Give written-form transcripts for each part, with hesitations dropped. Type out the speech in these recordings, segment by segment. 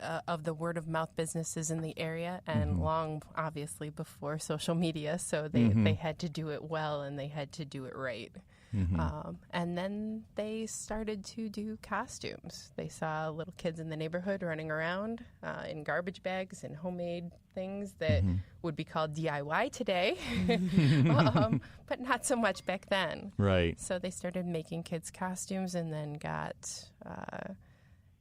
of the word of mouth businesses in the area, and long, obviously, before social media. So they had to do it well, and they had to do it right. And then they started to do costumes. They saw little kids in the neighborhood running around in garbage bags and homemade things that would be called DIY today, but not so much back then. Right. So they started making kids' costumes and then got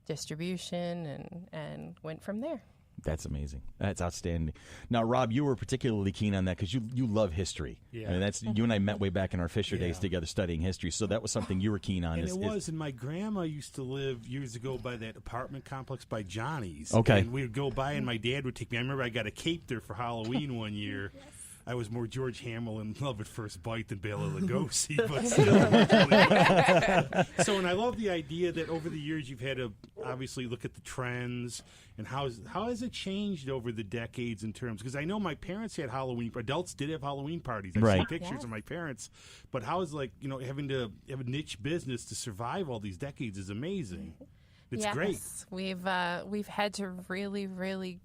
distribution and went from there. That's amazing. That's outstanding. Now, Rob, you were particularly keen on that because you love history. Yeah. I mean, you and I met way back in our Fisher days together studying history, so that was something you were keen on. And my grandma used to live years ago by that apartment complex by Johnny's. Okay. And we would go by, and my dad would take me. I remember I got a cape there for Halloween one year. I was more George Hamill in Love at First Bite than Bela Lugosi, but still. So, and I love the idea that over the years you've had to obviously look at the trends and how has it changed over the decades in terms, because I know my parents had adults did have Halloween parties. I've seen pictures of my parents, but how is having to have a niche business to survive all these decades is amazing. It's great. We've had to really, really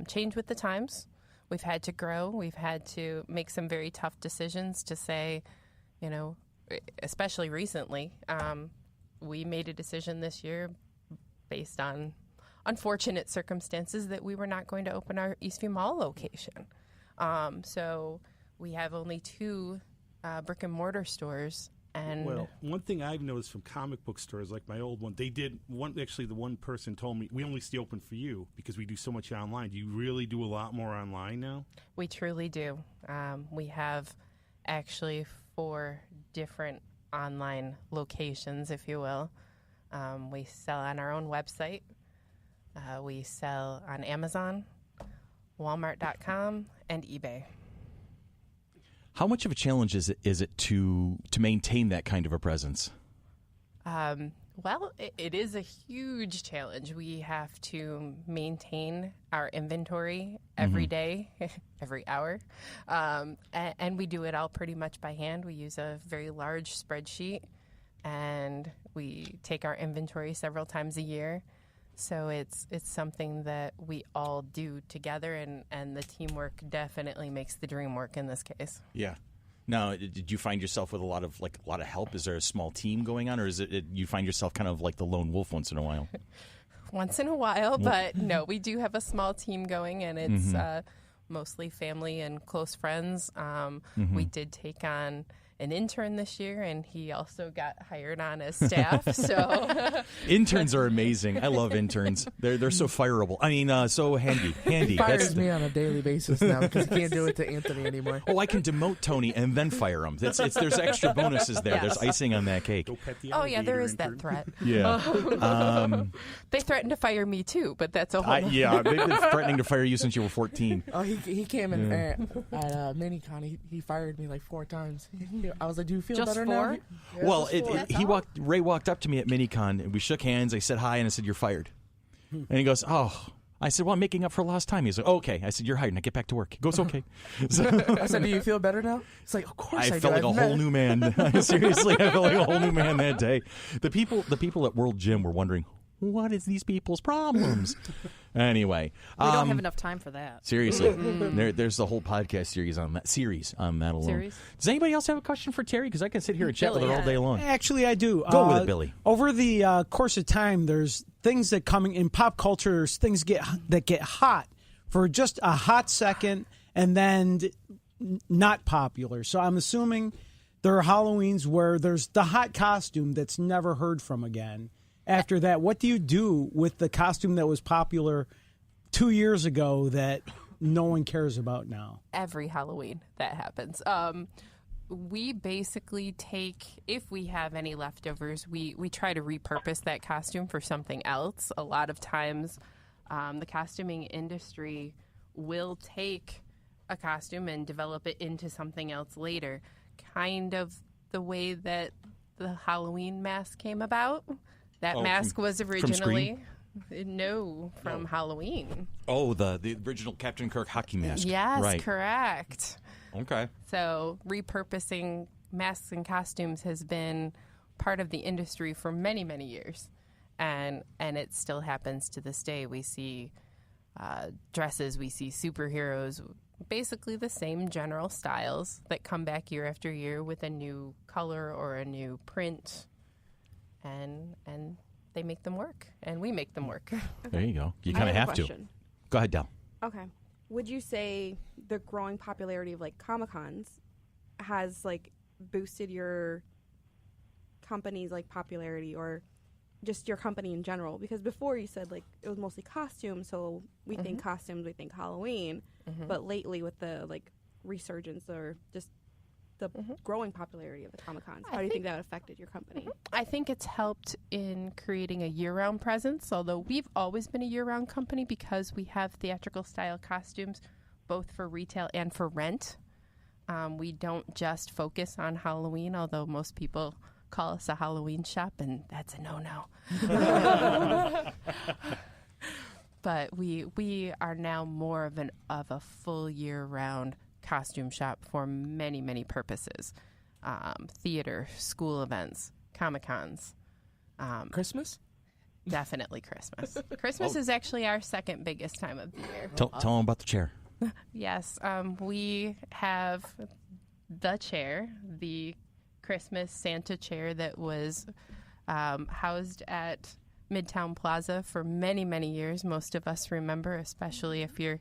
change with the times. We've had to grow. We've had to make some very tough decisions to say, especially recently, we made a decision this year based on unfortunate circumstances that we were not going to open our Eastview Mall location. So we have only 2 brick and mortar stores. And well, one thing I've noticed from comic book stores, like my old one, the one person told me, we only stay open for you because we do so much online. Do you really do a lot more online now? We truly do. We have actually 4 different online locations, if you will. We sell on our own website. We sell on Amazon, Walmart.com, and eBay. How much of a challenge is it to maintain that kind of a presence? Well, it is a huge challenge. We have to maintain our inventory every day, every hour, and we do it all pretty much by hand. We use a very large spreadsheet, and we take our inventory several times a year. So it's something that we all do together, and the teamwork definitely makes the dream work in this case. Yeah. Now, did you find yourself with a lot of help? Is there a small team going on, or is it you find yourself kind of like the lone wolf once in a while? Once in a while, but no, we do have a small team going, and it's mostly family and close friends. We did take on an intern this year, and he also got hired on as staff. So interns are amazing. I love interns. They're so fireable. I mean, so handy. He fires me on a daily basis now because he can't do it to Anthony anymore. Oh, I can demote Tony and then fire him. There's extra bonuses there. Yes. There's icing on that cake. Oh yeah, there is that threat. Yeah. They threatened to fire me too, but that's a whole. Yeah, they've been threatening to fire you since you were 14. Oh, he came in at MiniCon. He fired me like 4 times. I was like, "Do you feel just better 4? now?" Yeah, well, Ray walked up to me at MiniCon, and we shook hands. I said hi, and I said, "You're fired." And he goes, "Oh." I said, "Well, I'm making up for lost time." He's like, "Oh, okay." I said, "You're hired. Now get back to work." He goes, "Okay." So, I said, "Do you feel better now?" It's like, "Of course I felt do. like a whole new man. Seriously, I felt like a whole new man that day. The people at World Gym were wondering, what is these people's problems? Anyway, we don't have enough time for that. Seriously, there's the whole podcast series on that alone. Does anybody else have a question for Terry? Because I can sit here and chat with her all day long. Actually, I do. Go with it, Billy. Over the course of time, there's things that coming in pop culture. There's things that get hot for just a hot second, and then not popular. So I'm assuming there are Halloweens where there's the hot costume that's never heard from again. After that, what do you do with the costume that was popular 2 years ago that no one cares about now? Every Halloween that happens. We basically take, if we have any leftovers, we try to repurpose that costume for something else. A lot of times, the costuming industry will take a costume and develop it into something else later. Kind of the way that the Halloween mask came about. That mask was originally from Halloween. Oh, the original Captain Kirk hockey mask. Yes, right. Correct. Okay. So repurposing masks and costumes has been part of the industry for many, many years. and it still happens to this day. We see dresses, we see superheroes, basically the same general styles that come back year after year with a new color or a new print, and they make them work, and we make them work. There you go. You kind of have to. Go ahead, Del. Okay. Would you say the growing popularity of like Comic-Cons has like boosted your company's like popularity, or just your company in general? Because before you said like it was mostly costumes, so we think costumes, we think Halloween, but lately with the like resurgence or just the growing popularity of the Comic-Cons, how do you think that affected your company? I think it's helped in creating a year-round presence, although we've always been a year-round company because we have theatrical style costumes both for retail and for rent. We don't just focus on Halloween, although most people call us a Halloween shop, and that's a no-no. But we are now more of a full year-round costume shop for many, many purposes. Theater, school events, Comic-Cons. Christmas? Definitely Christmas. Christmas is actually our second biggest time of the year. Tell them about the chair. Yes, we have the chair, the Christmas Santa chair that was housed at Midtown Plaza for many, many years. Most of us remember, especially if you're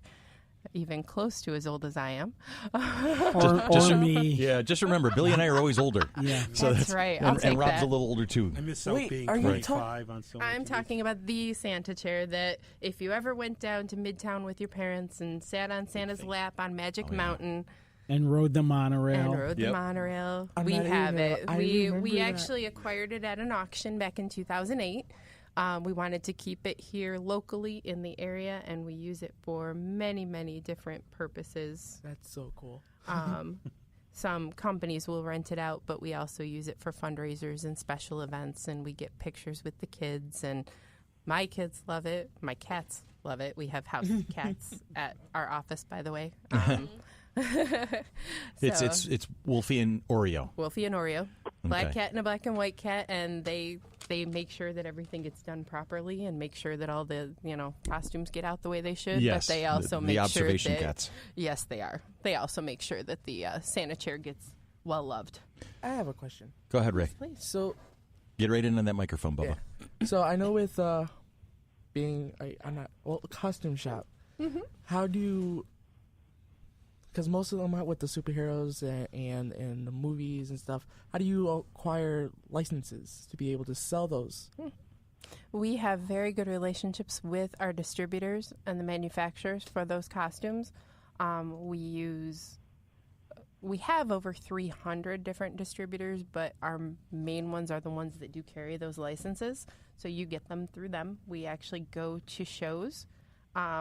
even close to as old as I am. or me. Yeah, just remember, Billy and I are always older. Yeah. So that's right. And Rob's a little older, too. I miss out being are you 25 on so much. I'm talking about the Santa chair that if you ever went down to Midtown with your parents and sat on Santa's lap on Magic Mountain And rode the monorail. and rode the monorail, I'm we not have even- it. I We remember that. actually acquired it at an auction back in 2008. We wanted to keep it here locally in the area, and we use it for many, many different purposes. That's so cool. Some companies will rent it out, but we also use it for fundraisers and special events, and we get pictures with the kids, and my kids love it. My cats love it. We have house cats at our office, by the way. It's Wolfie and Oreo. Wolfie and Oreo, black Okay. cat and a black and white cat, and they make sure that everything gets done properly and make sure that all the costumes get out the way they should. Yes, but they also the make observation sure that cats. yes, they are. They also make sure that the Santa chair gets well loved. I have a question. Go ahead, Ray. Please. So, Get right into that microphone, Bubba. so I know with being a costume shop, how do you? Because most of them are with the superheroes and the movies and stuff. How do you acquire licenses to be able to sell those? We have very good relationships with our distributors and the manufacturers for those costumes. We have over 300 different distributors, but our main ones are the ones that do carry those licenses. So you get them through them. We actually go to shows.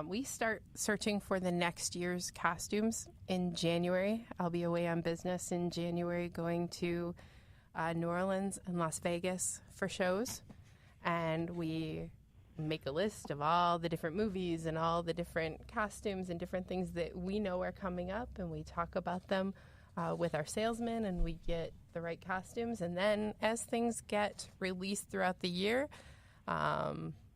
We start searching for the next year's costumes in January. I'll be away on business in January going to New Orleans and Las Vegas for shows. And we make a list of all the different movies and all the different costumes and different things that we know are coming up. And we talk about them with our salesmen, and we get the right costumes. And then as things get released throughout the year,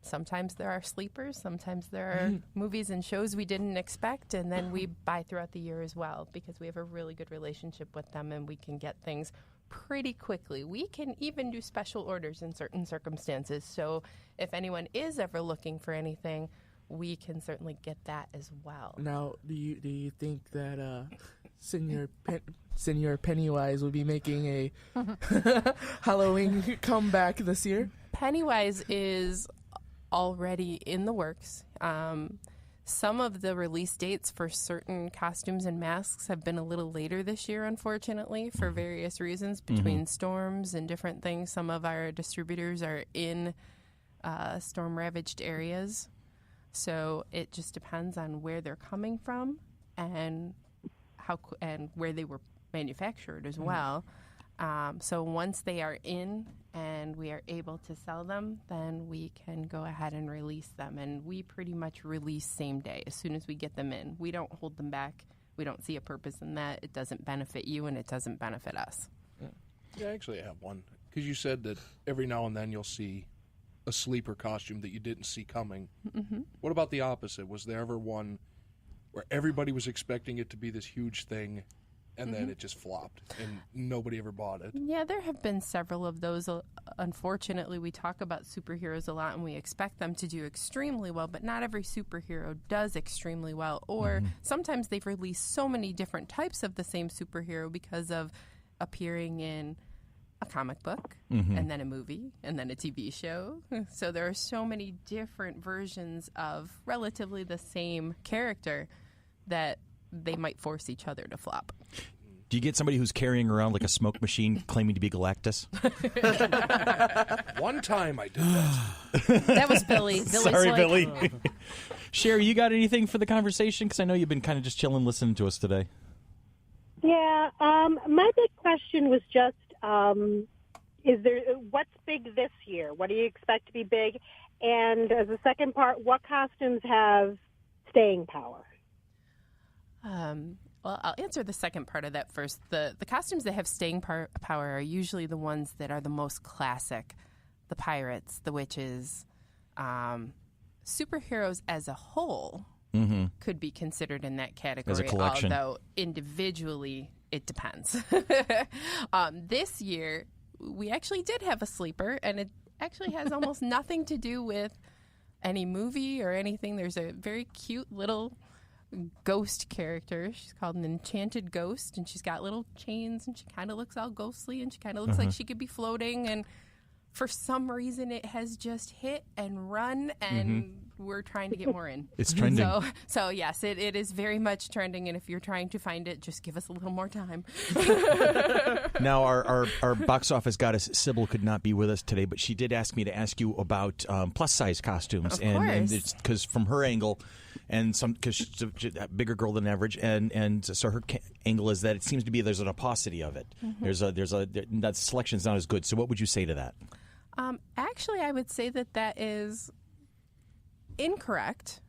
sometimes there are sleepers, sometimes there are movies and shows we didn't expect, and then we buy throughout the year as well because we have a really good relationship with them and we can get things pretty quickly. We can even do special orders in certain circumstances. So if anyone is ever looking for anything, we can certainly get that as well. Now, do you think that Senior Pennywise will be making a Halloween comeback this year? Pennywise is already in the works. Some of the release dates for certain costumes and masks have been a little later this year, unfortunately, for various reasons, between storms and different things. Some of our distributors are in storm-ravaged areas, so it just depends on where they're coming from and and where they were manufactured as well. So once they are in and we are able to sell them, then we can go ahead and release them. And we pretty much release same day as soon as we get them in. We don't hold them back. We don't see a purpose in that. It doesn't benefit you and it doesn't benefit us. Yeah, actually I have one. Because you said that every now and then you'll see a sleeper costume that you didn't see coming. Mm-hmm. What about the opposite? Was there ever one where everybody was expecting it to be this huge thing, and then it just flopped, and nobody ever bought it? Yeah, there have been several of those. Unfortunately, we talk about superheroes a lot, and we expect them to do extremely well, but not every superhero does extremely well. Or sometimes they've released so many different types of the same superhero because of appearing in a comic book, and then a movie, and then a TV show. So there are so many different versions of relatively the same character that they might force each other to flop. Do you get somebody who's carrying around like a smoke machine claiming to be Galactus? One time I did that. That was Billy. Sorry, Billy. Sherry, you got anything for the conversation? Because I know you've been kind of just chilling listening to us today. Yeah, my big question was just, what's big this year? What do you expect to be big? And as a second part, what costumes have staying power? Well, I'll answer the second part of that first. The costumes that have staying power are usually the ones that are the most classic. The pirates, the witches, superheroes as a whole could be considered in that category. As a collection. Although individually, it depends. This year, we actually did have a sleeper, and it actually has almost nothing to do with any movie or anything. There's a very cute little ghost character. She's called an enchanted ghost, and she's got little chains, and she kind of looks all ghostly, and she kind of looks like she could be floating, and for some reason it has just hit and run, and we're trying to get more in. It's trending. So yes, it is very much trending, and if you're trying to find it, just give us a little more time. Now, our box office goddess Sybil could not be with us today, but she did ask me to ask you about plus-size costumes. Of course. And it's because from her angle, and because she's a bigger girl than average, and so her angle is that it seems to be there's an opacity of it. That selection's not as good. So what would you say to that? Actually, I would say that is incorrect.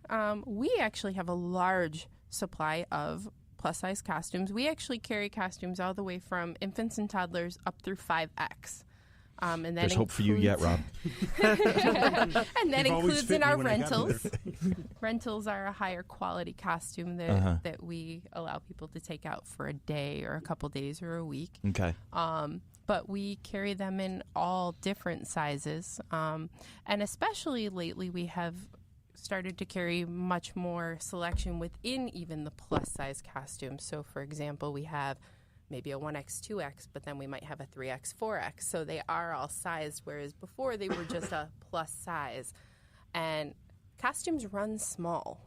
We actually have a large supply of plus-size costumes. We actually carry costumes all the way from infants and toddlers up through 5X. And that There's hope for you yet, Rob. And that includes in our rentals. Rentals are a higher quality costume that we allow people to take out for a day or a couple days or a week. Okay. But we carry them in all different sizes. And especially lately, we have started to carry much more selection within even the plus-size costumes. So, for example, we have maybe a 1X, 2X, but then we might have a 3X, 4X. So they are all sized, whereas before they were just a plus size. And costumes run small.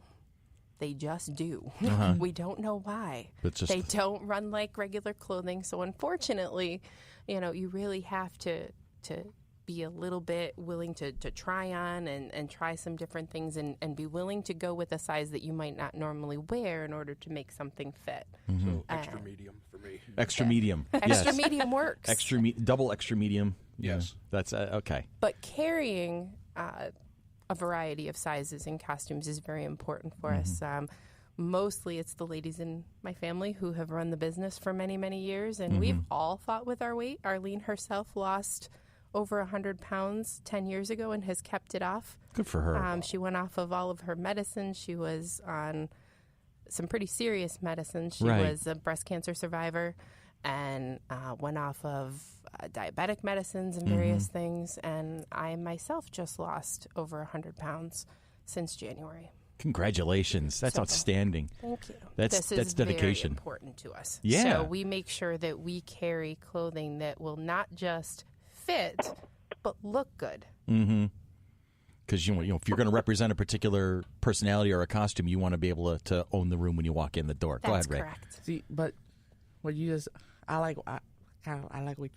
They just do. We don't know why. They don't run like regular clothing. So unfortunately, you really have to be a little bit willing to try on and try some different things and be willing to go with a size that you might not normally wear in order to make something fit. So extra medium for me. Extra medium. Extra medium works. Double extra medium. Yes. That's okay. But carrying a variety of sizes in costumes is very important for us. Mostly it's the ladies in my family who have run the business for many, many years, and we've all fought with our weight. Arlene herself lost over 100 pounds 10 years ago and has kept it off. Good for her. She went off of all of her medicine. She was on some pretty serious medicine. She Right. was a breast cancer survivor and went off of diabetic medicines and various things. And I myself just lost over 100 pounds since January. Congratulations. That's outstanding. Thank you. That's is dedication. very important to us. Yeah. So we make sure that we carry clothing that will not just fit, but look good. Because if you're going to represent a particular personality or a costume, you want to be able to own the room when you walk in the door. Go ahead, Ray. Correct. See, but what you just, I like what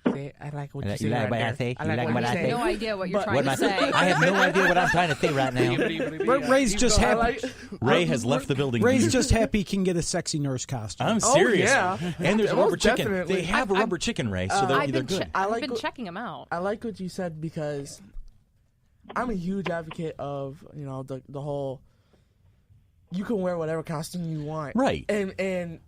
you say. I like what you say. You like right what I there. say? I You like like what what you I say. say? No idea what you're trying to What say. I have no idea what I'm trying to say right now. Ray's just happy. Ray has left the building. Ray's just happy he can get a sexy nurse costume. I'm serious. yeah. And there's a Most rubber chicken. definitely. They have a rubber chicken, Ray, so they're good. I've been checking them out. I like what you said because I'm a huge advocate of the whole. You can wear whatever costume you want, Right. And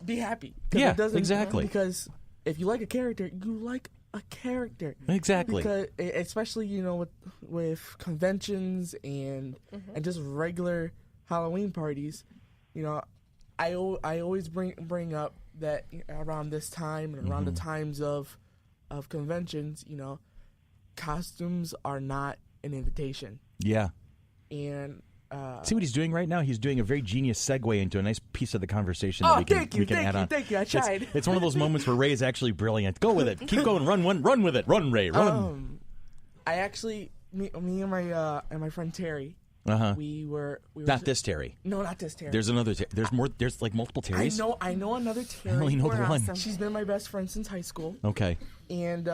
be happy. 'Cause Yeah, it doesn't, exactly. Because if you like a character, you like a character. Exactly. Because especially, you know, with conventions and just regular Halloween parties, you know, I always bring up that around this time and around the times of conventions, you know, costumes are not an invitation. Yeah. And see what he's doing right now? He's doing a very genius segue into a nice piece of the conversation that we can add on. Thank you. I tried. It's one of those moments where Ray is actually brilliant. Go with it. Keep going. Run with it. Run, Ray. Run. I actually, me and my friend Terry. We were not this Terry. No, not this Terry. There's another. There's more. There's like multiple Terrys. I know another Terry. I only know the one. She's been my best friend since high school. Okay. And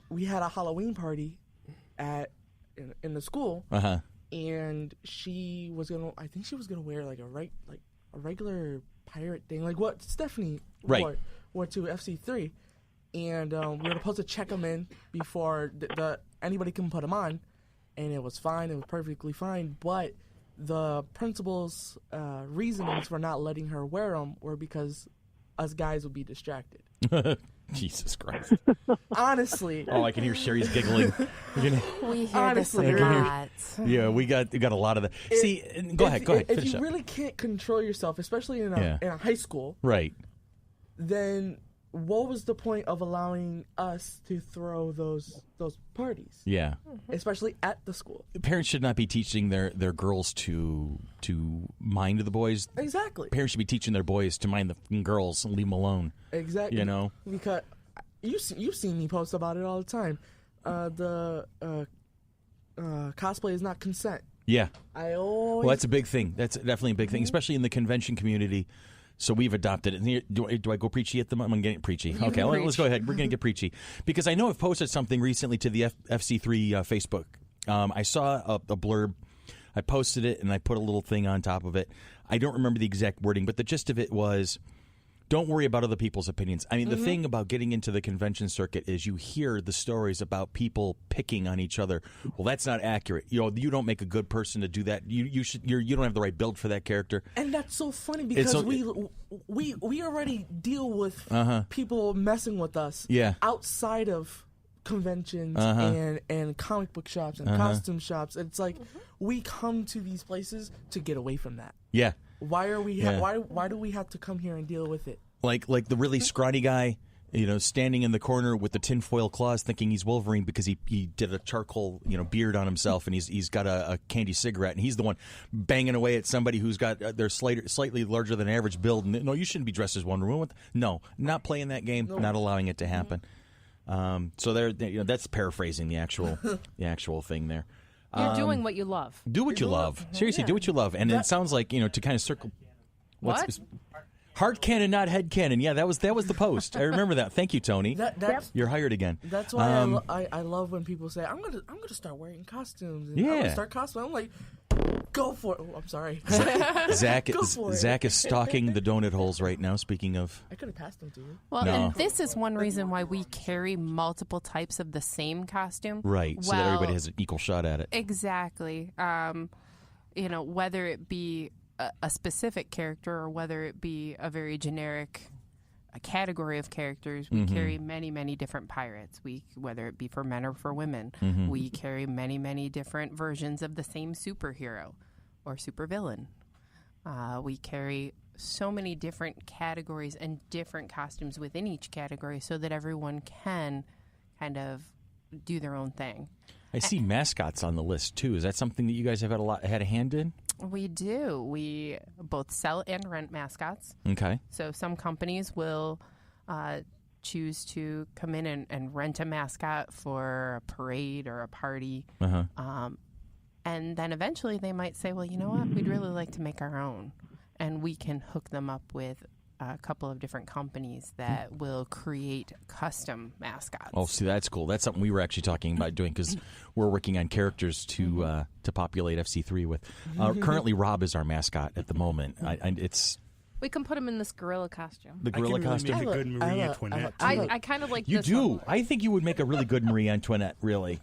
we had a Halloween party in the school. And she was gonna. I think she was gonna wear like a regular pirate thing, like what Stephanie wore to FC3. And we were supposed to check them in before anybody can put them on. And it was fine. It was perfectly fine. But the principal's reasonings for not letting her wear them were because us guys would be distracted. Jesus Christ. Honestly. Oh, I can hear Sherry's giggling. We hear this a lot. Yeah, we got a lot of that. See, go ahead. If you really can't control yourself, especially in a high school, right? Then what was the point of allowing us to throw those parties? Yeah. Especially at the school. Parents should not be teaching their girls to mind the boys. Exactly. Parents should be teaching their boys to mind the girls and leave them alone. Exactly. You know? Because you've seen me post about it all the time. The cosplay is not consent. Yeah. Well, that's a big thing. That's definitely a big thing, especially in the convention community. So we've adopted it. And do I go preachy at the moment? I'm getting preachy. Okay, let's go ahead. We're going to get preachy. Because I know I've posted something recently to the FC3 Facebook. I saw a blurb. I posted it, and I put a little thing on top of it. I don't remember the exact wording, but the gist of it was, don't worry about other people's opinions. I mean, the thing about getting into the convention circuit is you hear the stories about people picking on each other. Well, that's not accurate. You know, you don't make a good person to do that. You don't have the right build for that character. And that's so funny because we already deal with people messing with us outside of conventions and comic book shops and costume shops. It's like we come to these places to get away from that. Yeah. Why are we? Why do we have to come here and deal with it? Like the really scrawny guy, you know, standing in the corner with the tinfoil claws, thinking he's Wolverine because he did a charcoal, you know, beard on himself, and he's got a candy cigarette, and he's the one banging away at somebody who's got their slightly larger than average build. And no, you shouldn't be dressed as Wonder Woman. No, not playing that game, not allowing it to happen. So that's paraphrasing the actual thing there. You're doing what you love. Do what you love. Seriously, do what you love. And it sounds like, you know, to kind of circle. What? Heart cannon, not head cannon. Yeah, that was the post. I remember that. Thank you, Tony. You're hired again. That's why I love when people say, I'm gonna start wearing costumes. And I'm gonna start cosplaying. I'm like, go for it. Oh, I'm sorry. Zach is stalking the donut holes right now. Speaking of, I could have passed them to you. Well, and this is one reason why we carry multiple types of the same costume. Right, so that everybody has an equal shot at it. Exactly. You know, whether it be a specific character or whether it be a very generic category of characters, we carry many, many different pirates. Whether it be for men or for women, we carry many, many different versions of the same superhero or supervillain. We carry so many different categories and different costumes within each category so that everyone can kind of do their own thing. I see mascots on the list too. Is that something that you guys have had a hand in? We do. We both sell and rent mascots. Okay. So some companies will choose to come in and rent a mascot for a parade or a party. And then eventually they might say, well, you know what? We'd really like to make our own. And we can hook them up with a couple of different companies that will create custom mascots. Oh, see, that's cool. That's something we were actually talking about doing because we're working on characters to populate FC3 with. Currently, Rob is our mascot at the moment. We can put him in this gorilla costume. The gorilla costume? Make a good Marie Antoinette. I kind of like you this do. one. I think you would make a really good Marie Antoinette, really.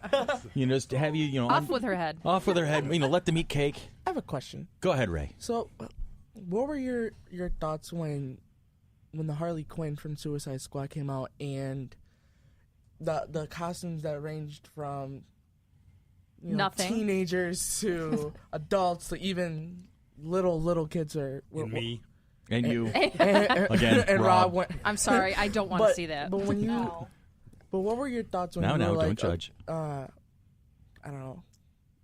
You know, just to have you know. Off with her head. Off with her head. You know, let them eat cake. I have a question. Go ahead, Ray. So, what were your thoughts when the Harley Quinn from Suicide Squad came out and the costumes that ranged from Nothing. teenagers to adults to even little kids were me. And you. Again, and Rob went. I'm sorry, I don't want to see that. But when you, but what were your thoughts when you were like, don't judge. I don't know,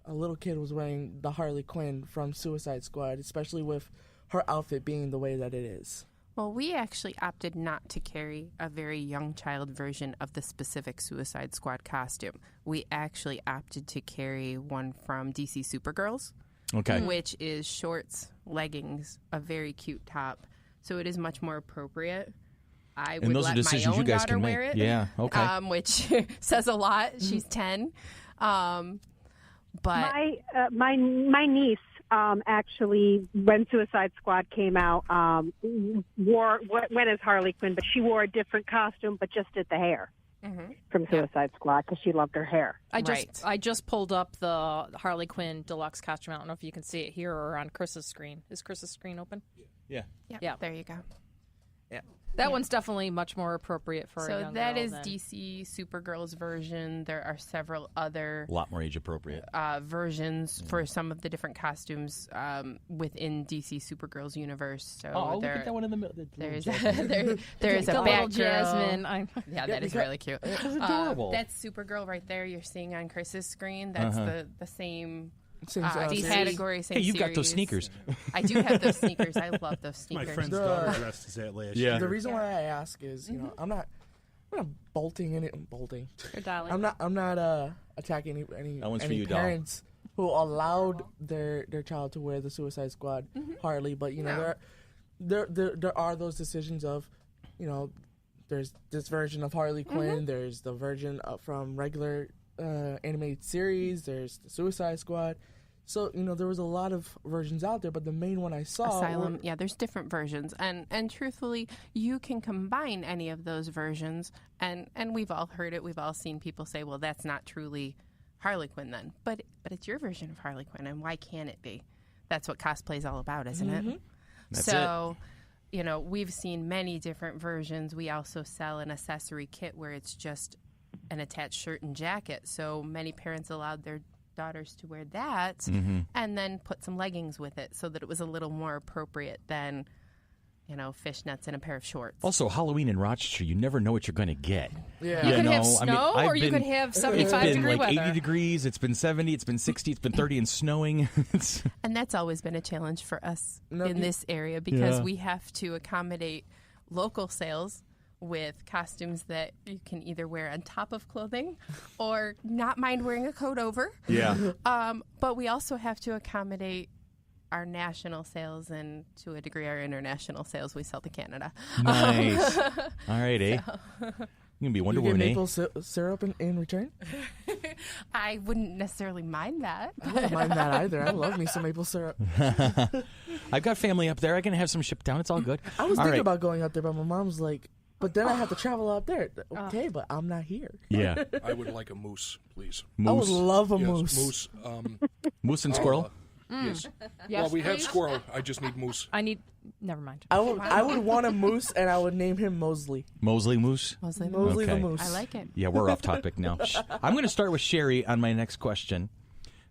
a little kid was wearing the Harley Quinn from Suicide Squad, especially with her outfit being the way that it is. Well, we actually opted not to carry a very young child version of the specific Suicide Squad costume. We actually opted to carry one from DC Supergirls, which is shorts, leggings, a very cute top. So it is much more appropriate. I would those let are decisions my own you guys daughter can wear make. it. Yeah, okay. Which says a lot. She's 10. But my niece actually, when Suicide Squad came out, went as Harley Quinn, but she wore a different costume, but just did the hair from Suicide Squad because she loved her hair. I just pulled up the Harley Quinn deluxe costume. I don't know if you can see it here or on Chris's screen. Is Chris's screen open? Yeah. Yeah, there you go. Yeah. That one's definitely much more appropriate for a young So that girl is than... DC Supergirl's version. There are several other A lot more age appropriate. versions for some of the different costumes within DC Supergirl's universe. So Look at that one in the middle. there's a little Batgirl. Jasmine. Yeah, that is really cute. It's adorable. That's Supergirl right there. You're seeing on Chris's screen. That's the same. DC category, same Hey, you've got those series. sneakers. I do have those sneakers. I love those My sneakers. friend's daughter dressed as that last Yeah. year. The reason why I ask is, I'm not bolting in it. Your dolly. I'm not attacking That one's for any you, doll. parents who allowed their child to wear the Suicide Squad Harley, but there are those decisions of, there's this version of Harley Quinn, there's the version from regular animated series, there's the Suicide Squad. So, there was a lot of versions out there, but the main one I saw... Asylum, there's different versions. And truthfully, you can combine any of those versions. And we've all heard it. We've all seen people say, well, that's not truly Harley Quinn then. But it's your version of Harley Quinn, and why can't it be? That's what cosplay's all about, isn't it? That's so, we've seen many different versions. We also sell an accessory kit where it's just an attached shirt and jacket. So many parents allowed their daughters to wear that and then put some leggings with it so that it was a little more appropriate than fishnets and a pair of shorts. Also, Halloween in Rochester, you never know what you're going to get. Yeah. You could have snow, or you could have 75 degree like weather. 80 degrees, it's been 70, it's been 60, it's been 30 and snowing. And that's always been a challenge for us in this area because we have to accommodate local sales with costumes that you can either wear on top of clothing or not mind wearing a coat over. Yeah. But we also have to accommodate our national sales and, to a degree, our international sales. We sell to Canada. Nice. All right, eh? You're going to be Wonder You get Woman, eh? maple syrup in return? I wouldn't necessarily mind that. I don't mind that either. I love me some maple syrup. I've got family up there. I can have some shipped down. It's all good. I was All thinking right. about going out there, but my mom's like, but then I have to travel out there. Okay, but I'm not here. Yeah. I would like a moose, please. I would Moose. love a Yes, moose. moose. Moose and squirrel. Yes. Yes, Well, we have please. squirrel. I just need moose. Never mind. I would want a moose, and I would name him Mosley. Mosley Moose. Mostly Mosley the Okay. moose. I like it. Yeah, we're off topic now. I'm going to start with Sherry on my next question.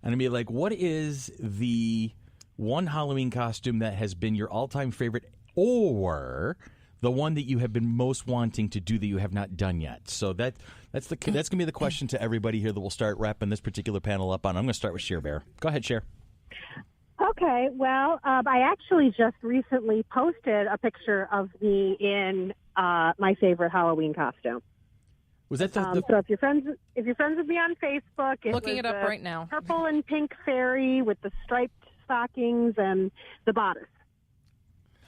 And I'll be like, what is the one Halloween costume that has been your all-time favorite, or the one that you have been most wanting to do that you have not done yet? So that's going to be the question to everybody here that we'll start wrapping this particular panel up on. I'm going to start with Cher Bear. Go ahead, Cher. Okay, well, I actually just recently posted a picture of me in my favorite Halloween costume. Was that the So if you're friends with me on Facebook, Looking was it up the right now. Purple and pink fairy with the striped stockings and the bodice.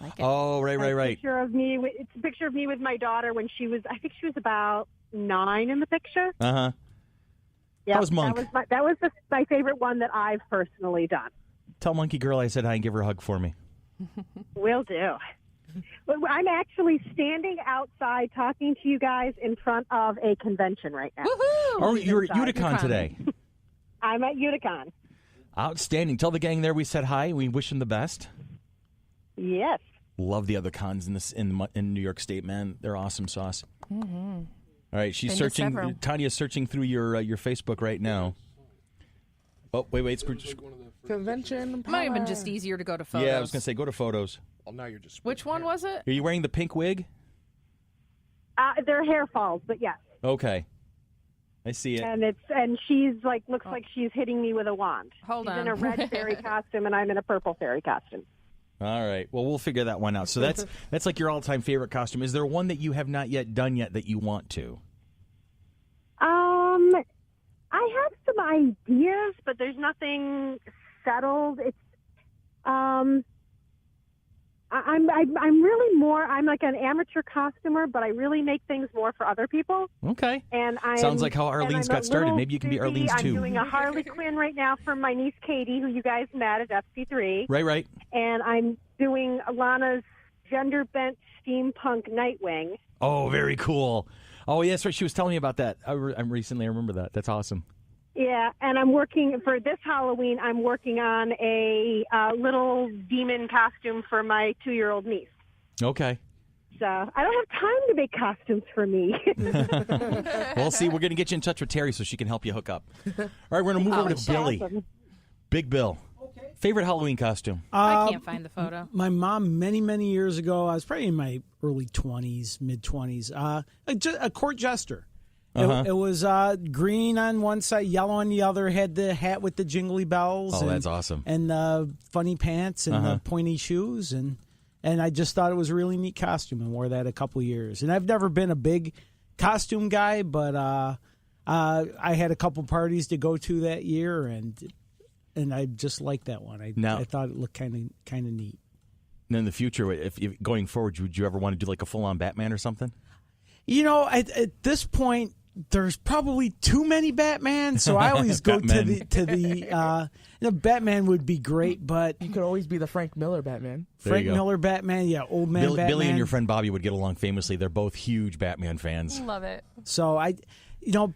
Like it. Oh, right. Picture of me. It's a picture of me with my daughter when she was. I think she was about 9 in the picture. Uh-huh. Yeah, How was Monk? That was my favorite one that I've personally done. Tell Monkey Girl I said hi and give her a hug for me. Will do. I'm actually standing outside talking to you guys in front of a convention right now. Oh, you're at Inside. Uticon today. I'm at Uticon. Outstanding. Tell the gang there we said hi. We wish them the best. Yes. Love the other cons in New York State, man. They're awesome sauce. Mm-hmm. All right, she's searching. Tanya's searching through your Facebook right now. Oh, wait. Convention. Might have been just easier to go to photos. Yeah, I was going to say go to photos. Well, now you're just. Which one was it? Are you wearing the pink wig? They're hair falls, but yes. Okay. I see it. And she's looks like she's hitting me with a wand. Hold on. She's in a red fairy costume, and I'm in a purple fairy costume. All right. Well, we'll figure that one out. So that's like your all-time favorite costume. Is there one that you have not yet done yet that you want to? I have some ideas, but there's nothing settled. It's I'm really more. I'm like an amateur costumer, but I really make things more for other people. Okay. And sounds like how Arlene's got started. Maybe you can be Arlene's too. I'm doing a Harley Quinn right now for my niece Katie, who you guys met at FC3. Right. And I'm doing Alana's gender-bent steampunk Nightwing. Oh, very cool. Oh, yes, right. She was telling me about that. I remember that. That's awesome. Yeah, and I'm working for this Halloween. I'm working on a little demon costume for my 2-year-old niece. Okay. So I don't have time to make costumes for me. Well, see, we're going to get you in touch with Terry so she can help you hook up. All right, we're going to move over to Billy. Awesome. Big Bill. Okay. Favorite Halloween costume? I can't find the photo. My mom, many years ago, I was probably in my early 20s, mid-20s, a court jester. It was green on one side, yellow on the other, had the hat with the jingly bells. Oh, that's awesome. And the funny pants and the pointy shoes. And I just thought it was a really neat costume and wore that a couple years. And I've never been a big costume guy, but I had a couple parties to go to that year, and I just liked that one. I thought it looked kind of neat. And in the future, if going forward, would you ever want to do like a full-on Batman or something? You know, at this point, there's probably too many Batman, so I always go to the Batman would be great, but you could always be the Frank Miller Batman. Frank Miller Batman, yeah, old man Batman. Billy and your friend Bobby would get along famously. They're both huge Batman fans. Love it. So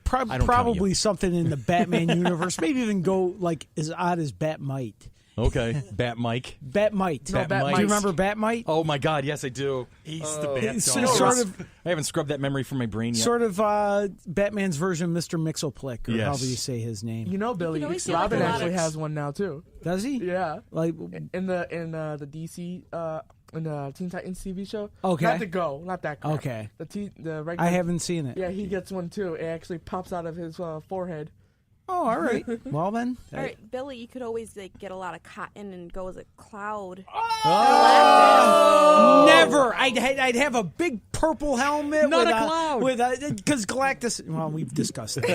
probably something in the Batman universe. Maybe even go like as odd as Batmite. Okay, Bat-Mike. Batmite. No, Batmite. Do you remember Batmite? Oh my God, yes I do. He's the Bat sort of. I haven't scrubbed that memory from my brain yet. Sort of Batman's version of Mr. Mxyzptlk, or however you say his name. You know, Billy, Robin actually has one now too. Does he? Yeah, like in the DC in the Teen Titans TV show. Okay, not that crap. Okay, the regular. I haven't seen it. Yeah, he gets one too. It actually pops out of his forehead. Oh, all right. Well then, all right, Billy, you could always get a lot of cotton and go as a cloud. Oh! Never. I'd have a big purple helmet. Not a cloud. Because Galactus. Well, we've discussed it.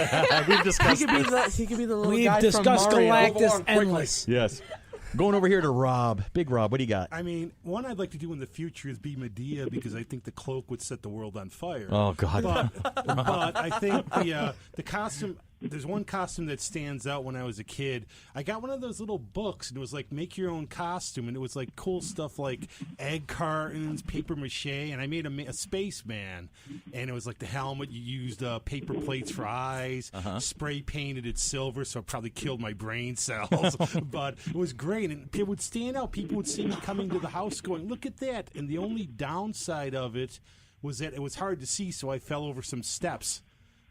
We've discussed. He could be the little we've guy discussed from Mario. Galactus endless. Yes. Going over here to Rob. Big Rob, what do you got? I mean, one I'd like to do in the future is be Medea because I think the cloak would set the world on fire. Oh God! But I think the costume. There's one costume that stands out when I was a kid. I got one of those little books, and it was like make your own costume, and it was like cool stuff like egg cartons, paper mache, and I made a spaceman, and it was like the helmet. You used paper plates for eyes, spray painted it silver, so it probably killed my brain cells. But it was great, and it would stand out. People would see me coming to the house going, look at that. And the only downside of it was that it was hard to see, so I fell over some steps.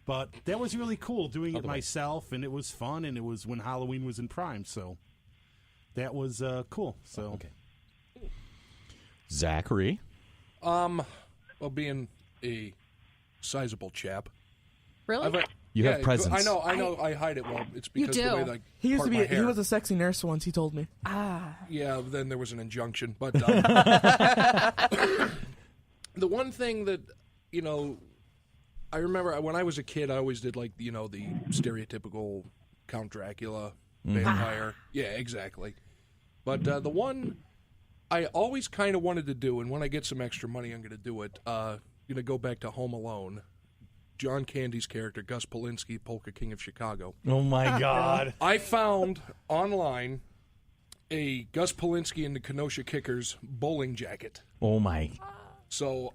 But that was really cool doing it myself, and it was fun, and it was when Halloween was in prime, so that was cool. So, okay. Zachary, well, being a sizable chap, really, you have presence. I know. I hide it well. It's because you do. the way that He used to be. part my hair. He was a sexy nurse once. He told me. Yeah, then there was an injunction. But the one thing that, I remember when I was a kid, I always did the stereotypical Count Dracula, vampire. Yeah, exactly. But the one I always kind of wanted to do, and when I get some extra money, I'm going to do it. Going to go back to Home Alone. John Candy's character, Gus Polinski, Polka King of Chicago. Oh my God! I found online a Gus Polinski and the Kenosha Kickers bowling jacket. Oh my! So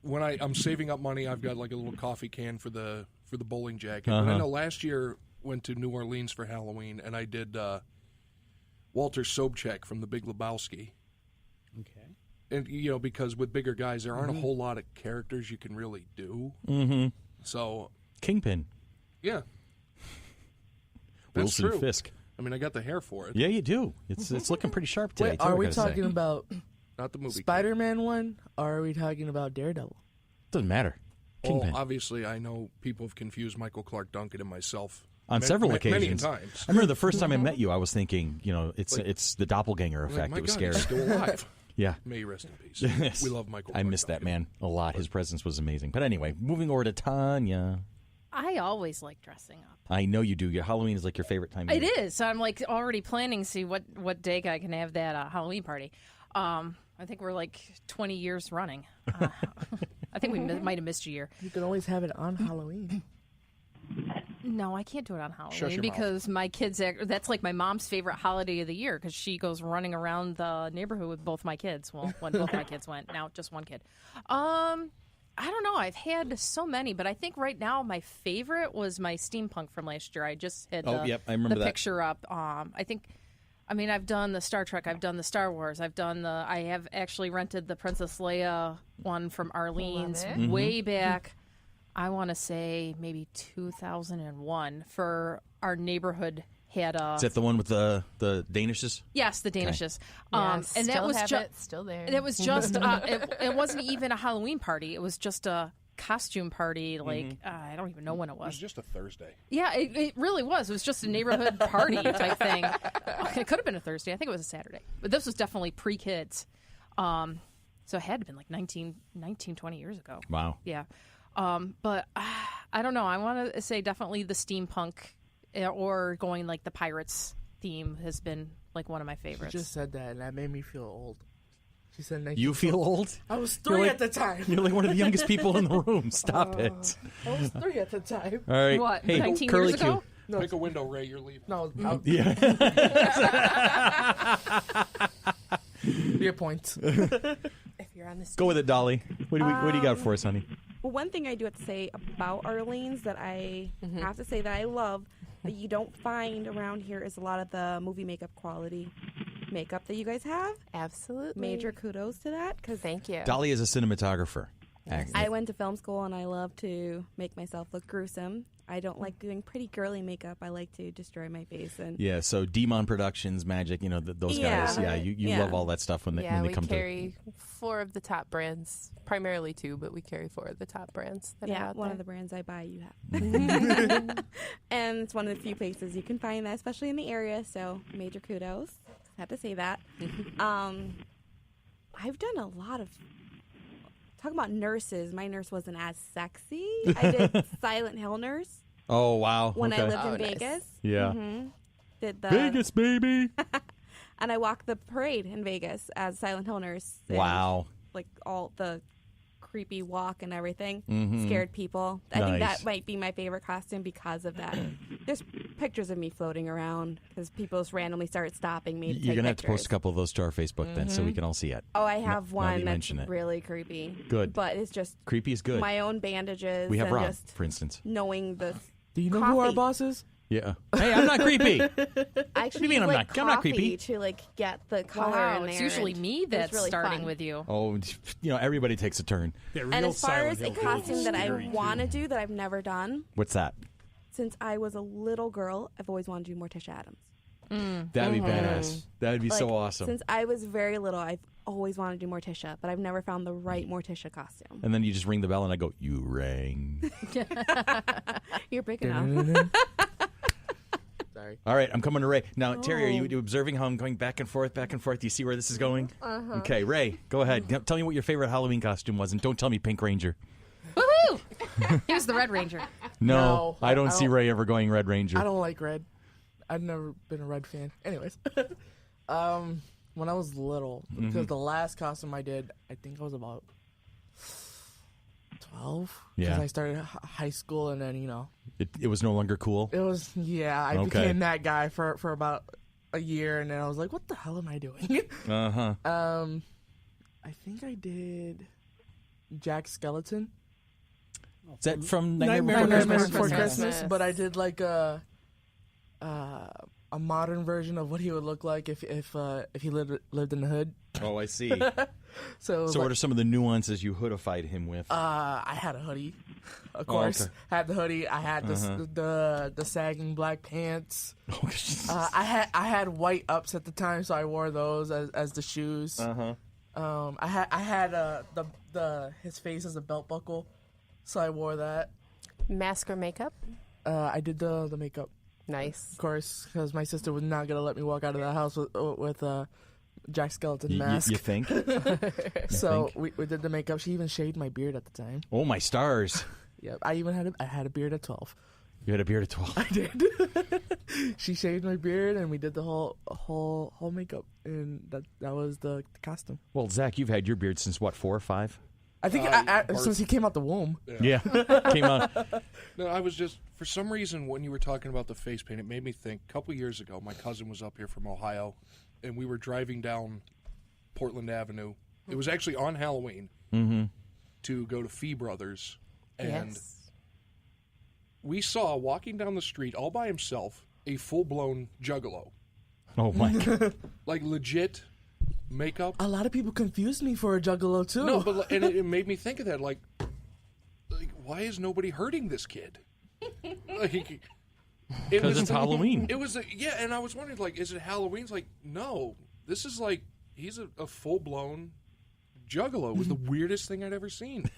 when I'm saving up money, I've got like a little coffee can for the bowling jacket. But I know last year went to New Orleans for Halloween, and I did Walter Sobchak from The Big Lebowski. Okay. And, because with bigger guys, there aren't a whole lot of characters you can really do. Mm-hmm. So. Kingpin. Yeah. That's Wilson true. Fisk. I mean, I got the hair for it. Yeah, you do. It's looking pretty sharp today. Wait, too, are I we gotta talking say. about Not the movie. Spider-Man one, or are we talking about Daredevil? Doesn't matter. Well, Kingpin. obviously, I know people have confused Michael Clark Duncan and myself On several occasions. Many times. I remember the first time I met you, I was thinking, it's the doppelganger effect. My It was God, scary. he's still alive. Yeah. May he rest in peace. Yes. We love Michael I Clark missed that Duncan. man a lot. His presence was amazing. But anyway, moving over to Tanya. I always like dressing up. I know you do. Your Halloween is like your favorite time of It year. is. So I'm like already planning to see what day I can have that Halloween party. I think we're like 20 years running. I think we might have missed a year. You can always have it on Halloween. No, I can't do it on Shut Halloween your because my kids. That's like my mom's favorite holiday of the year because she goes running around the neighborhood with both my kids. Well, when both my kids went, now just one kid. I don't know. I've had so many, but I think right now my favorite was my steampunk from last year. I just had yep, I remember the that. picture up. I've done the Star Trek, I've done the Star Wars, I have actually rented the Princess Leia one from Arlene's way back. I want to say maybe 2001 for our neighborhood had a. Is that the one with the Danishes? Yes, the Danishes. And And that was just still there. that was just it wasn't even a Halloween party. It was just a costume party. Like I don't even know when it It was was. just a Thursday. Yeah, it really was. It was just a neighborhood party type thing. It could have been a Thursday. I think it was a Saturday. But this was definitely pre-kids. So it had to have been like 19, 20 years ago. Wow. Yeah. But I don't know. I want to say definitely the steampunk or going like the Pirates theme has been like one of my She favorites. just said that, and that made me feel old. She said, You feel old? I was You're 3 like- at the time. You're like one of the youngest people in the room. Stop it. I was 3 at the time. All right. What, Hey, 19 Curly years ago? Q. Pick a window, Ray. You're leaving. No, Yeah. be a point. if you're on the Go with it, Dolly. What do you got for us, honey? Well, one thing I do have to say about Arlene's that I have to say that I love that you don't find around here is a lot of the movie makeup quality makeup that you guys have. Absolutely. Major kudos to that because Thank you. Dolly is a cinematographer. I went to film school and I love to make myself look gruesome. I don't like doing pretty girly makeup. I like to destroy my face and Yeah, so Demon Productions, Magic, those guys. Yeah, you love all that stuff when they Yeah, when they we come carry 4 of the top brands, primarily 2, but we carry 4 of the top brands that are yeah, out one there. of the brands I buy you have. And it's one of the few places you can find that, especially in the area, so major kudos. Have to say that. I've done a lot of talking about nurses. My nurse wasn't as sexy. I did Silent Hill nurse Oh wow! when I Okay. lived in Oh, nice. Vegas. Yeah. Did the Vegas, baby. and I walked the parade in Vegas as Silent Hill nurse. and, Wow. Like all the creepy walk and everything Mhm. scared people. I think Nice. that might be my favorite costume because of that. There's pictures of me floating around because people just randomly started stopping me to You're take gonna have to post pictures. a couple of those to our Facebook then, so we can all see it. Oh, I have now that one you that's mention it. really creepy. Good. But it's just Creepy is good. my own bandages We have and Rob, just for instance. knowing the Do you know who our Coffee. boss is? Yeah. Hey, I'm not creepy. I actually mean use, I'm like, not- I'm not coffee creepy? to like get the color Wow, in there. it's usually and me it was that's really starting fun. with you. Oh, everybody takes a turn. Yeah, And real as far Silent as a Hill costume is that I scary, too. want to do that I've never done, What's that? since I was a little girl, I've always wanted to do Morticia Adams. That'd be badass. That'd be so Like, awesome. Since I was very little, I've always wanted to do Morticia, but I've never found the right Morticia costume. And then you just ring the bell and I go, you rang. You're big enough. Sorry. All right, I'm coming to Ray. Now, Terry, are you observing how I'm going back and forth? Do you see where this is going? Okay, Ray, go ahead. Tell me what your favorite Halloween costume was, and don't tell me Pink Ranger. Woohoo! He was the Red Ranger. No, I don't I see don't- Ray ever going Red Ranger. I don't like red. I've never been a red fan. Anyways, when I was little, because the last costume I did, I think I was about 12. Yeah. Because I started high school, and then It was no longer cool. it was I Okay. became that guy for about a year, and then I was like, what the hell am I doing? Uh-huh. I think I did Jack Skeleton. Is that from Nightmare Nightmare Before Christmas? Before Christmas. Christmas, but I did like a a modern version of what he would look like if he lived in the hood. Oh, I see. So what are some of the nuances you hoodified him with? I had a hoodie, of course. okay. Had the hoodie. I had the sagging black pants. I had white ups at the time, so I wore those as the shoes. I had his face as a belt buckle, so I wore that. Mask or makeup? I did the makeup, Nice. of course, because my sister was not gonna let me walk out of the house with Jack Skeleton mask. You think? So we did the makeup. She even shaved my beard at the time. Oh, my stars. Yep, I even had a beard at 12. You had a beard at 12. I did. She shaved my beard, and we did the whole makeup, and that was the costume. Well, Zach, you've had your beard since what, 4 or 5? I think since he came out the womb. Yeah. Came out. No, I was just, for some reason, when you were talking about the face paint, it made me think, a couple years ago, my cousin was up here from Ohio, and we were driving down Portland Avenue. It was actually on Halloween to go to Fee Brothers, and we saw, walking down the street, all by himself, a full-blown juggalo. Oh, my God. Like, legit makeup. A lot of people confused me for a juggalo, too. No, but and it made me think of that. Like, why is nobody hurting this kid? Like, because it's Halloween. It was, and I was wondering, like, is it Halloween? It's like, no, this is like, he's a full-blown juggalo. It was the weirdest thing I'd ever seen.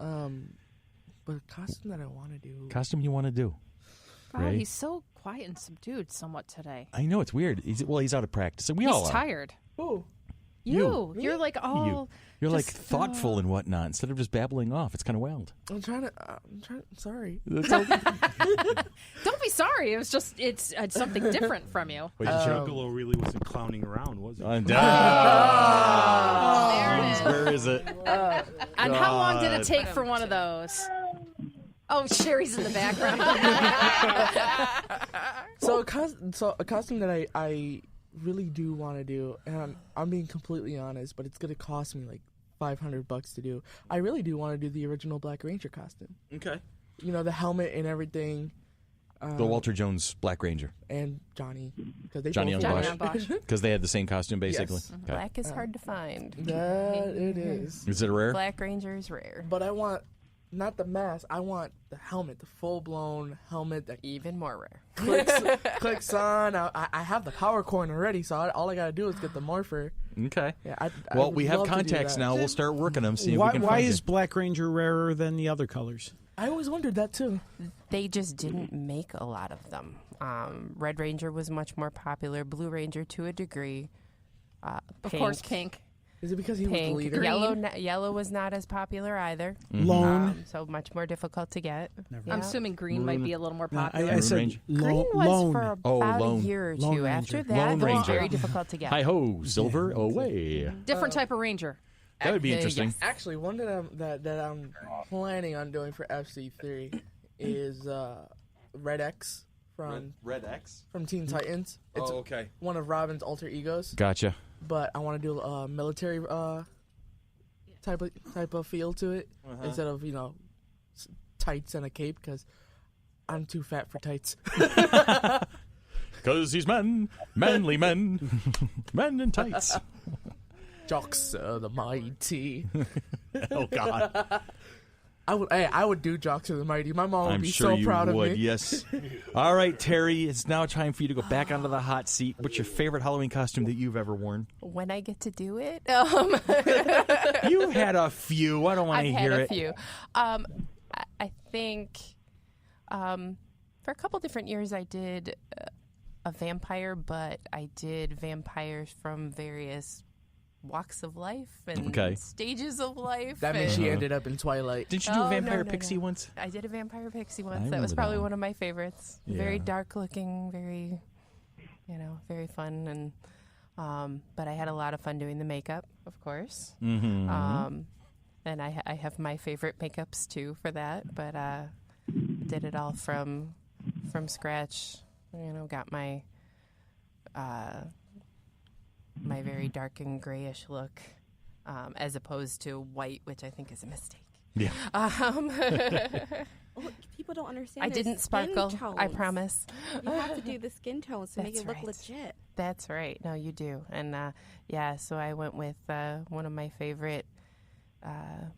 But a costume that I want to do. Costume you want to do? Oh, Right? he's so quiet and subdued somewhat today. I know, it's weird. He's out of practice. And we all He's are. tired. Who? You're like all. You're like just, thoughtful and whatnot instead of just babbling off. It's kind of wild. I'm trying. Sorry. Don't be sorry. It was just it's something different from you. But Juggalo really wasn't clowning around, was it? There it is. Where is it? And how long did it take for one of those? Oh, Sherry's in the background. So a costume that I really do want to do, and I'm being completely honest, but it's going to cost me like $500 to do. I really do want to do the original Black Ranger costume. Okay. You know, the helmet and everything. The Walter Jones Black Ranger. And Johnny. Because Johnny on Bosch. Because they had the same costume, basically. Yes. Okay. Black is hard to find. That it is. Is it rare? Black Ranger is rare. But I want, not the mask, I want the helmet, the full-blown helmet that Even more rare. clicks on. I have the power coin already, so all I got to do is get the morpher. Okay. Yeah, Well, would we have love to do contacts that. now. We'll start working them. See if we Why, can why find is it. Black Ranger rarer than the other colors? I always wondered that, too. They just didn't make a lot of them. Red Ranger was much more popular. Blue Ranger to a degree. Of course, pink. Is it because he was the Pink. leader? Yellow was not as popular either. Lone. So much more difficult to get. I'm assuming green might be a little more popular. I said Ranger. Green was lone. for about Lone. a year or Lone two. Ranger. After that, Lone it was Ranger. very difficult to get. Hi ho, silver away. Different type of ranger. That would be interesting. Yes. Actually, one that I'm planning on doing for FC3 is Red X from Teen Titans. It's okay. one of Robin's alter egos, Gotcha. but I want to do a military type of feel to it instead of tights and a cape because I'm too fat for tights. Because he's manly men, men in tights. Jocks are the mighty. Oh God. I would do Jocks are the mighty. My mom would I'm be sure so you proud would. of me. Yes. All right, Terry. It's now time for you to go back onto the hot seat. What's your favorite Halloween costume that you've ever worn? When I get to do it, You've had a few. I don't want to I've hear had a it. few. I think for a couple different years I did a vampire, but I did vampires from various walks of life and stages of life. That means she ended up in Twilight. Didn't you do a vampire no. pixie once? I did a vampire pixie I once. That remember was that probably one. one of my favorites. Yeah. Very dark looking, very, very fun. And but I had a lot of fun doing the makeup, of course. Mm-hmm. And I have my favorite makeups too for that. But did it all from scratch. Got my my very dark and grayish look, as opposed to white, which I think is a mistake. Yeah. people don't understand. I didn't sparkle. Tones. I promise. You have to do the skin tones to make it look legit. That's right. No, you do. And so I went with one of my favorite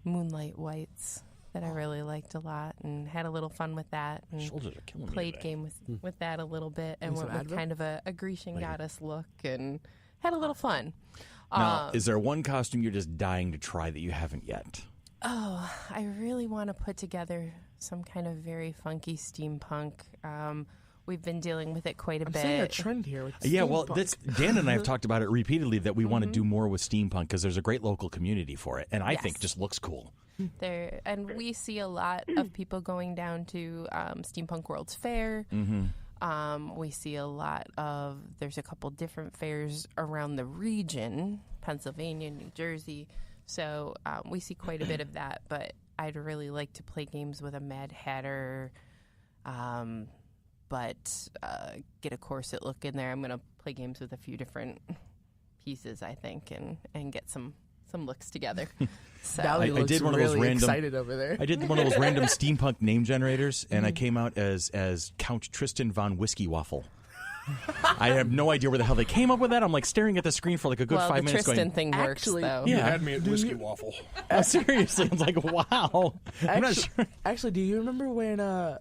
moonlight whites that I really liked a lot, and had a little fun with that. And shoulders are killing played me game with that a little bit, and went with kind of a Grecian goddess look, and had a little fun. Now, is there one costume you're just dying to try that you haven't yet? Oh, I really want to put together some kind of very funky steampunk. We've been dealing with it quite a bit. I'm seeing a trend here with Yeah, well, steampunk. Dan and I have talked about it repeatedly that we want to do more with steampunk because there's a great local community for it, and I think it just looks cool. And we see a lot of people going down to Steampunk World's Fair. We see a lot of, there's a couple different fairs around the region, Pennsylvania, New Jersey. So we see quite a bit of that, but I'd really like to play games with a Mad Hatter, but get a corset look in there. I'm going to play games with a few different pieces, I think, and get some looks together. So I did one of those random, excited over there. I did one of those random steampunk name generators, and I came out as Count Tristan von Whiskey Waffle. I have no idea where the hell they came up with that. I'm like staring at the screen for like a good 5 minutes. The Tristan going, thing works, actually, though. You had me at Whiskey Waffle. Seriously, I was like, wow. I'm not sure. Actually, do you remember when I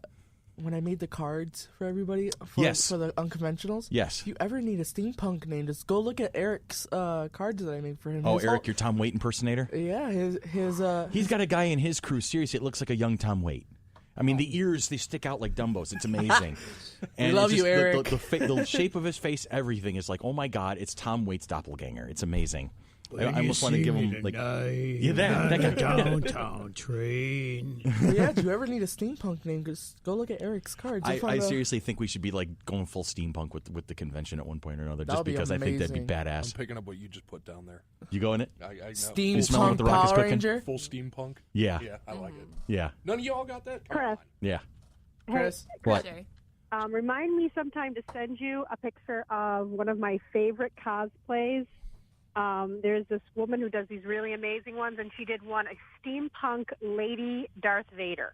made the cards for everybody for the unconventionals? Yes. If you ever need a steampunk name, just go look at Eric's cards that I made for him. Oh, Eric, your Tom Waite impersonator? Yeah, his He's got a guy in his crew, seriously, it looks like a young Tom Waite. I mean, the ears, they stick out like Dumbos. It's amazing. And we love you, Eric. The shape of his face, everything is like, oh my God, it's Tom Waite's doppelganger. It's amazing. I almost want to give him like that guy. Downtown train. Yeah, do you ever need a steampunk name? Just go look at Eric's cards. I seriously think we should be like going full steampunk with the convention at one point or another, just because I think that'd be badass. I'm picking up what you just put down there. You go in it? I know. Steampunk Power Ranger? Full steampunk? Yeah. Yeah, I like it. Yeah. None of y'all got that? Chris. Yeah. Chris. What? Remind me sometime to send you a picture of one of my favorite cosplays. There's this woman who does these really amazing ones, and she did one, a steampunk Lady Darth Vader.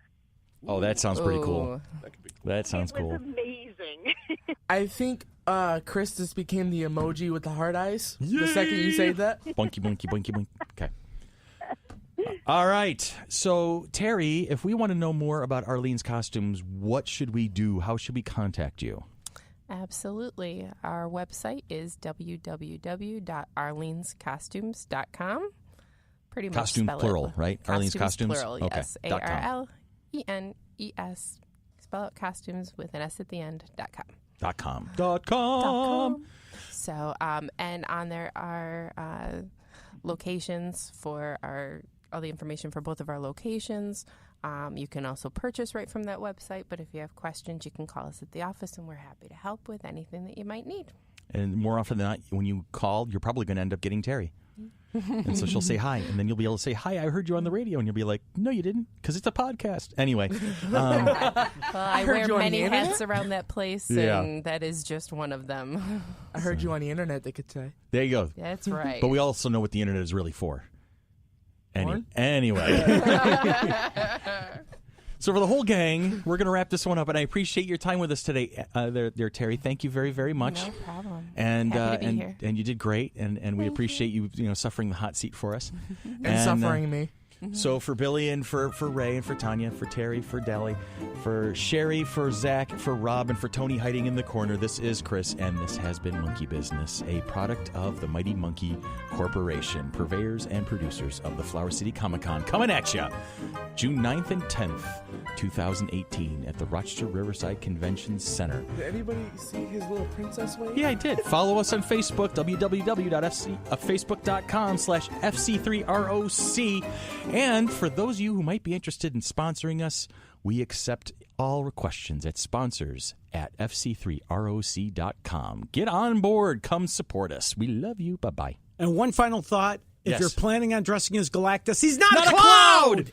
Oh, that sounds pretty cool. That could be cool. That sounds cool. It was amazing. I think Chris just became the emoji with the hard eyes the second you say that. Bunky, bunky, bunky, bunky. Okay. All right. So, Terry, if we want to know more about Arlene's costumes, what should we do? How should we contact you? Absolutely. Our website is www.arlenescostumes.com. Pretty much Costumes spell plural, it. right? Arlene's Costumes? Plural, Okay. yes. ARLENES. Spell out costumes with an S at the end. .com. .com. So, and on there are locations for all the information for both of our locations. You can also purchase right from that website, but if you have questions, you can call us at the office, and we're happy to help with anything that you might need. And more often than not, when you call, you're probably going to end up getting Terry. And so she'll say hi, and then you'll be able to say, hi, I heard you on the radio. And you'll be like, no, you didn't, because it's a podcast. Anyway. Well, I wear many hats around that place, and that is just one of them. I heard you on the internet, they could say. There you go. That's right. But we also know what the internet is really for. Anyway. So for the whole gang, we're going to wrap this one up, and I appreciate your time with us today, there, Terry. Thank you very, very much. No problem. And Happy to be here. And you did great, and we appreciate you suffering the hot seat for us and suffering me. So for Billy and for Ray and for Tanya, for Terry, for Deli, for Sherry, for Zach, for Rob, and for Tony hiding in the corner, this is Chris, and this has been Monkey Business, a product of the Mighty Monkey Corporation, purveyors and producers of the Flower City Comic-Con, coming at you June 9th and 10th, 2018 at the Rochester Riverside Convention Center. Did anybody see his little princess wave? Yeah, I did. Follow us on Facebook, www.facebook.com/FC3ROC. And for those of you who might be interested in sponsoring us, we accept all questions at sponsors@fc3roc.com. Get on board. Come support us. We love you. Bye-bye. And one final thought. If Yes. you're planning on dressing as Galactus, he's not a cloud!